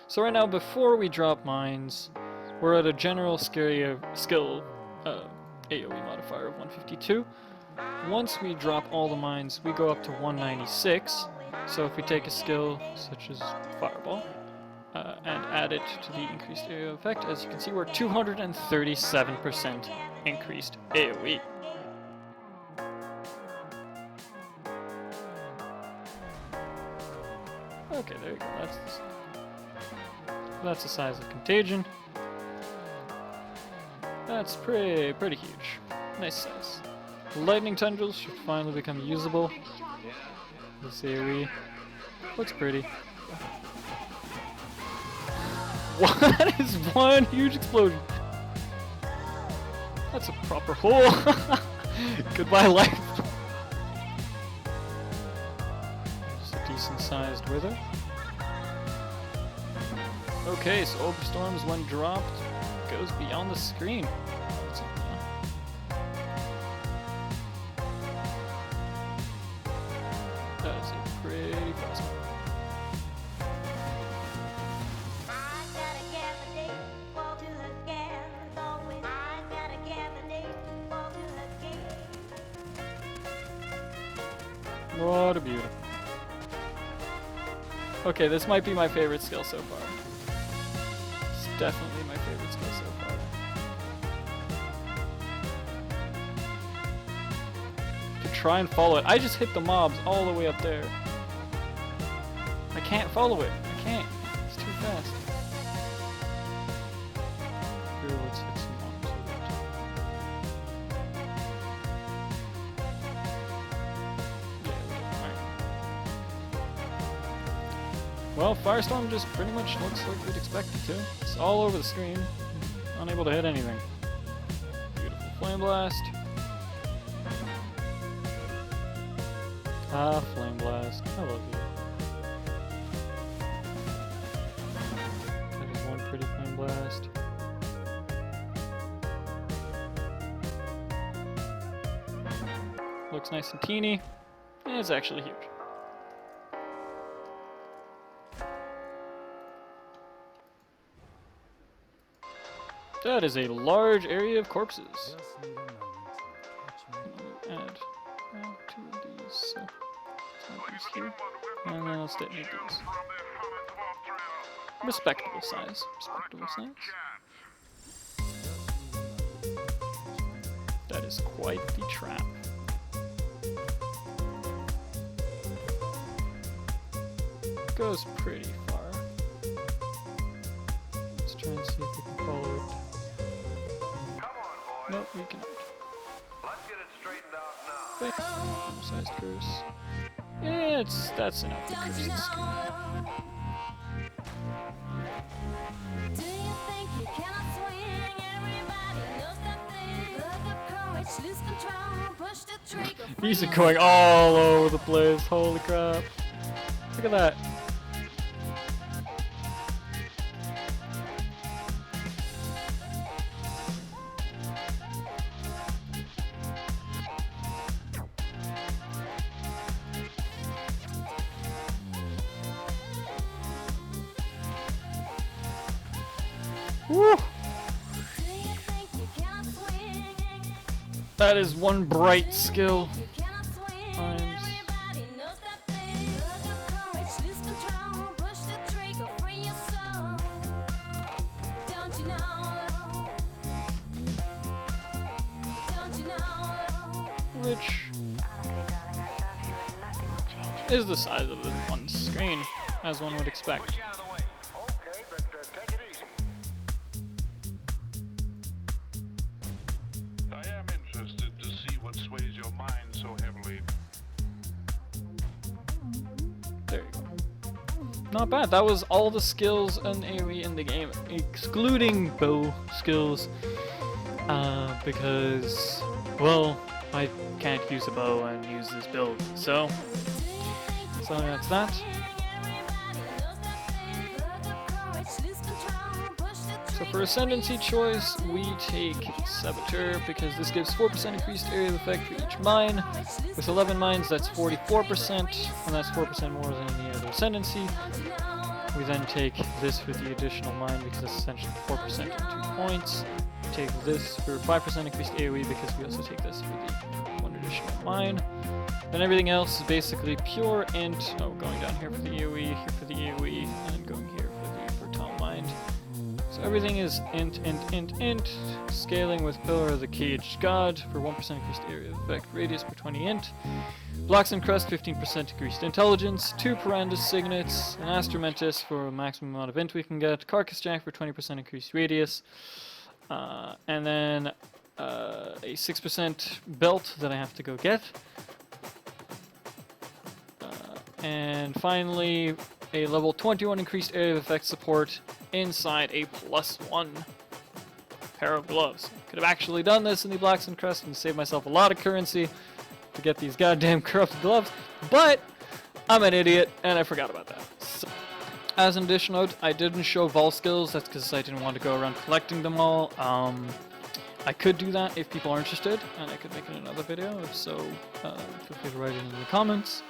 So right now, before we drop mines, we're at a general skill AoE modifier of 152. Once we drop all the mines, we go up to 196. So if we take a skill such as Fireball and add it to the increased area effect, as you can see, we're 237% increased AoE. Okay, there you go. That's the size of Contagion. That's pretty huge. Nice size. Lightning Tendrils should finally become usable. This AoE looks pretty. What is one huge explosion? That's a proper hole. Goodbye life. Just a decent sized wither. Okay, so Orb Storms, when dropped, goes beyond the screen. That is a pretty fast one. What a beauty. Okay, this might be my favorite skill so far. It's definitely my favorite skill so far. To try and follow it. I just hit the mobs all the way up there. I can't follow it. I can't. It's too fast. Here, let's hit some mobs with it. Well, Firestorm just pretty much looks like we'd expect it to. It's all over the screen, unable to hit anything. Beautiful Flame Blast. Ah, Flame Blast. I love you. That is one pretty Flame Blast. Looks nice and teeny, and it's actually huge. That is a large area of corpses. Add 2 of these. So these here. And then let's detonate these. Respectable size. Respectable size. That is quite the trap. Goes pretty far. Let's try and see if we can follow it. Nope, we cannot. Let's get it straightened out now. Sized curse. Yeah, that's enough to curse the skin. Do you think you cannot swing? Everybody knows that thing. Look up courage, lose control, push the trigger. These are going all over the place. Holy crap. Look at that. Woo! That is one bright skill. Times. Which is the size of the one screen, as one would expect. There you go. Not bad. That was all the skills and AoE in the game, excluding bow skills, because, well, I can't use a bow and use this build, so that's that. So for Ascendancy choice, we take Saboteur because this gives 4% increased area of effect for each mine. With 11 mines, that's 44%, and that's 4% more than any other Ascendancy. We then take this for the additional mine because that's essentially 4% and 2 points. Take this for 5% increased AoE because we also take this for the 1 additional mine. Then everything else is basically pure int. Oh, going down here for the AoE, here for the AoE, and going here for the fertile mind. So everything is int, scaling with Pillar of the Caged God for 1% increased area of effect, radius per 20 int. Blocks and Crest, 15% increased intelligence, 2 Parandus Signets, an Astramentus for a maximum amount of int we can get, Carcass Jack for 20% increased radius, and then a 6% belt that I have to go get. And finally, a level 21 increased area of effect support inside a +1 pair of gloves. Could have actually done this in the Blacks and Crest and saved myself a lot of currency to get these goddamn corrupted gloves, but I'm an idiot and I forgot about that. So, as an additional note, I didn't show Vol skills. That's because I didn't want to go around collecting them all. I could do that if people are interested, and I could make it another video. If so, feel free to write it in the comments.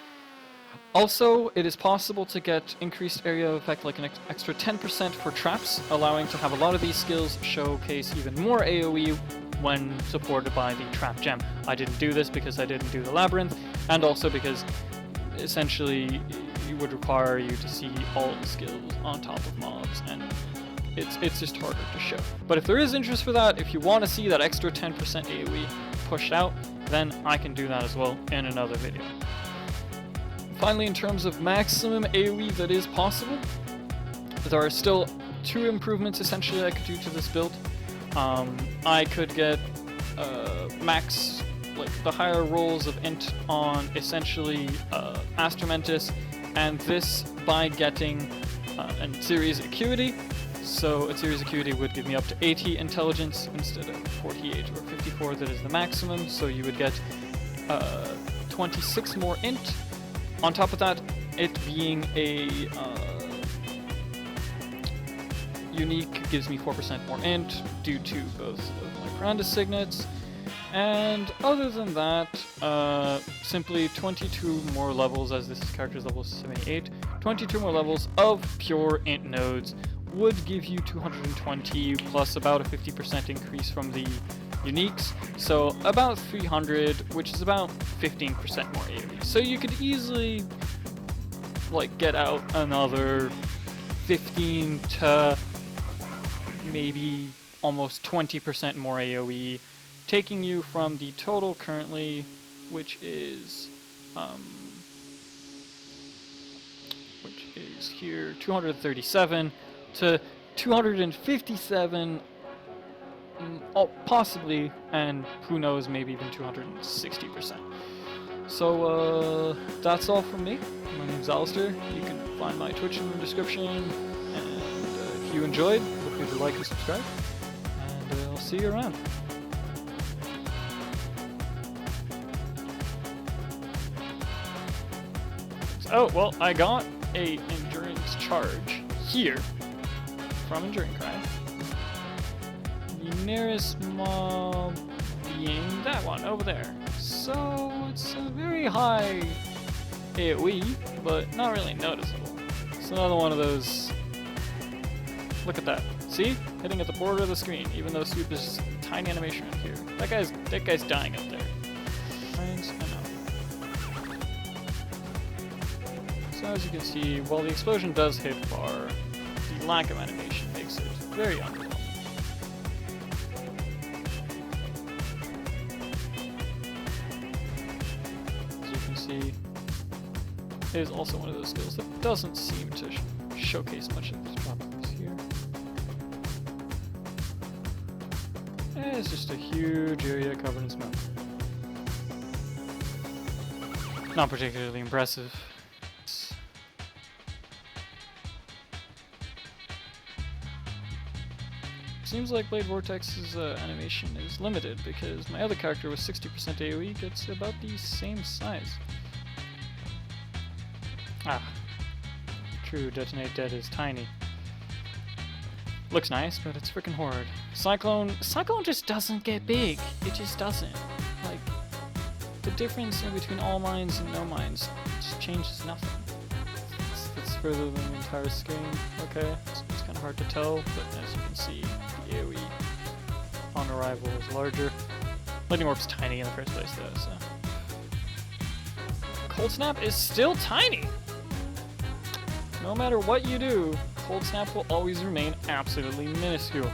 Also, it is possible to get increased area of effect, like an extra 10% for traps, allowing to have a lot of these skills showcase even more AoE when supported by the trap gem. I didn't do this because I didn't do the labyrinth, and also because essentially it would require you to see all the skills on top of mobs, and it's just harder to show. But if there is interest for that, if you want to see that extra 10% AoE pushed out, then I can do that as well in another video. Finally, in terms of maximum AoE that is possible, there are still 2 improvements essentially I could do to this build. I could get max, like the higher rolls of int on essentially Astramentus, and this by getting a series acuity. So a series acuity would give me up to 80 intelligence instead of 48 or 54 that is the maximum, so you would get 26 more int. On top of that, it being a unique gives me 4% more int due to both of my Parandus Signets. And other than that, simply 22 more levels, as this character's level 78, 22 more levels of pure int nodes would give you 220 plus about a 50% increase from the uniques, so about 300, which is about 15% more AoE. So you could easily like get out another 15 to maybe almost 20% more AoE, taking you from the total currently, which is here 237 to 257. Possibly, and who knows, maybe even 260%. So, that's all from me. My name's Alastiir. You can find my Twitch in the description, and if you enjoyed, feel free to like and subscribe, and I'll see you around. Oh, well, I got a endurance charge here from Enduring Cry. The nearest mob being that one over there. So it's a very high AoE, but not really noticeable. It's another one of those. Look at that. See? Hitting at the border of the screen, even though sweep is just a tiny animation right here. That guy's dying up there. So as you can see, while the explosion does hit far, the lack of animation makes it very underwhelming. See, it is also one of those skills that doesn't seem to showcase much of the properties here. And it's just a huge area covered in smoke. Not particularly impressive. Seems like Blade Vortex's animation is limited because my other character with 60% AoE gets about the same size. Ah, true, Detonate Dead is tiny. Looks nice, but it's freaking horrid. Cyclone just doesn't get big. It just doesn't. Like, the difference in between all mines and no mines just changes nothing. It's further than the entire screen. Okay, so it's kind of hard to tell, but as you can see, the AoE on arrival is larger. Lightning Orb's tiny in the first place, though, so. Cold Snap is still tiny! No matter what you do, Cold Snap will always remain absolutely minuscule.